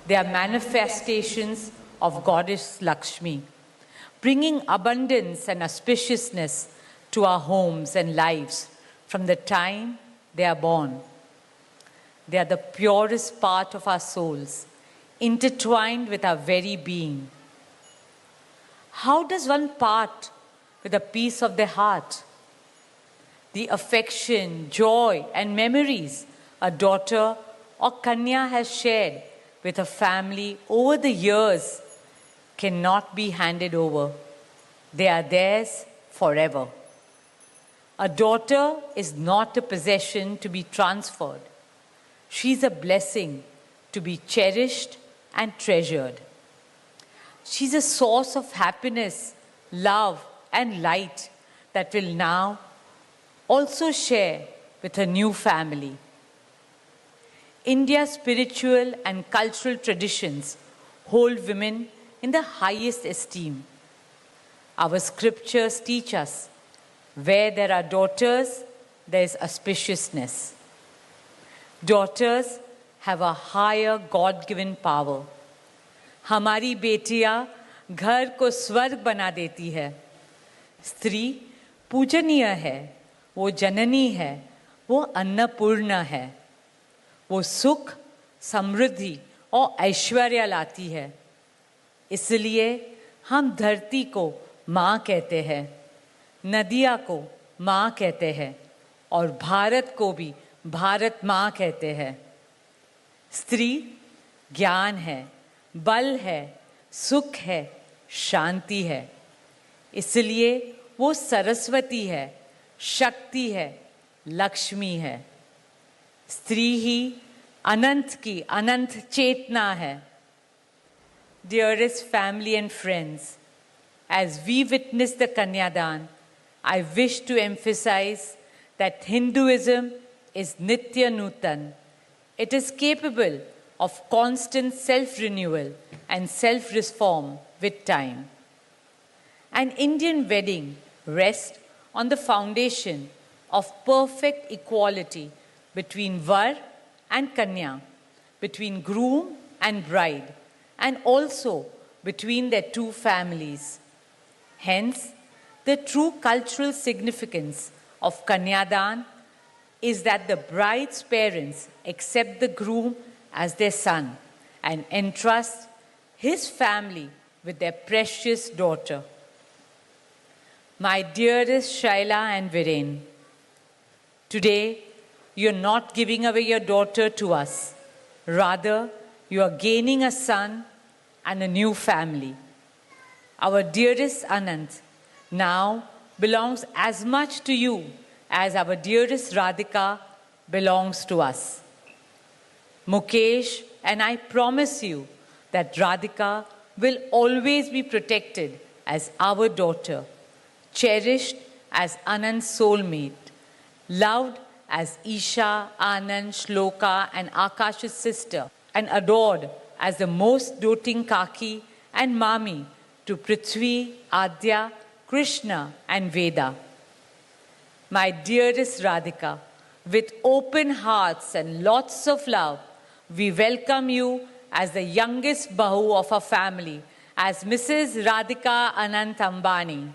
They are manifestations of Goddess Lakshmi, bringing abundance and auspiciousness to our homes and lives from the time they are born. They are the purest part of our souls, intertwined with our very being. How does one part with a piece of the heart? The affection, joy, and memories a daughter or Kanya has shared with her family over the years cannot be handed over. They are theirs forever. A daughter is not a possession to be transferred. She is a blessing to be cherished and treasured. She's a source of happiness, love, and light that will now also share with her new family. India's spiritual and cultural traditions hold women in the highest esteem. Our scriptures teach us, where there are daughters, there is auspiciousness. Daughters have a higher God-given power. हमारी बेटियां घर को स्वर्ग बना देती है. स्त्री पूजनीय है, वो जननी है, वो अन्नपूर्णा है. वो सुख, समृद्धि और ऐश्वर्य लाती है. इसलिए हम धरती को माँ कहते हैं, नदियाँ को माँ कहते हैं और भारत को भी भारत माँ कहते हैं. स्त्री ज्ञान है, बल है, सुख है, शांति है. इसलिए वो सरस्वती है, शक्ति है, लक्ष्मी है. स्त्री ही अनंत की अनंत चेतना है. Dearest family and friends, as we witness the Kanyadan, I wish to emphasize that Hinduism is Nitya Nutan. It is capable of constant self-renewal and self-reform with time. An Indian wedding rests on the foundation of perfect equality between Var and Kanya, between groom and bride, and also between their two families. Hence, the true cultural significance of Kanyadan is that the bride's parents accept the groom as their son and entrust his family with their precious daughter. My dearest Shaila and Viren, today you are not giving away your daughter to us. Rather, you are gaining a son and a new family. Our dearest Anant now belongs as much to you as our dearest Radhika belongs to us. Mukesh and I promise you that Radhika will always be protected as our daughter, cherished as Anand's soulmate, loved as Isha, Anand, Shloka and Akash's sister, and adored as the most doting Kaki and Mami to Prithvi, Adya, Krishna and Veda. My dearest Radhika, with open hearts and lots of love, we welcome you as the youngest Bahu of our family, as Mrs. Radhika Anant Ambani.